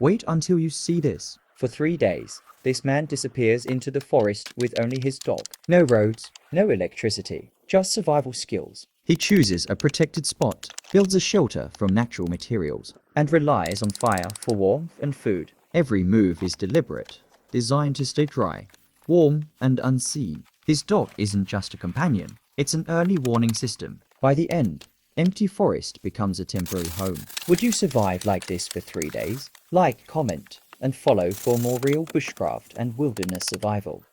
Wait until you see this. For 3 days, this man disappears into the forest with only his dog. No roads, no electricity, just survival skills. He chooses a protected spot, builds a shelter from natural materials, And relies on fire for warmth and food. Every move is deliberate, designed to stay dry, warm, and unseen. His dog isn't just a companion, it's an early warning system. By the end, empty forest becomes a temporary home. Would you survive like this for 3 days? Like, comment, and follow for more real bushcraft and wilderness survival.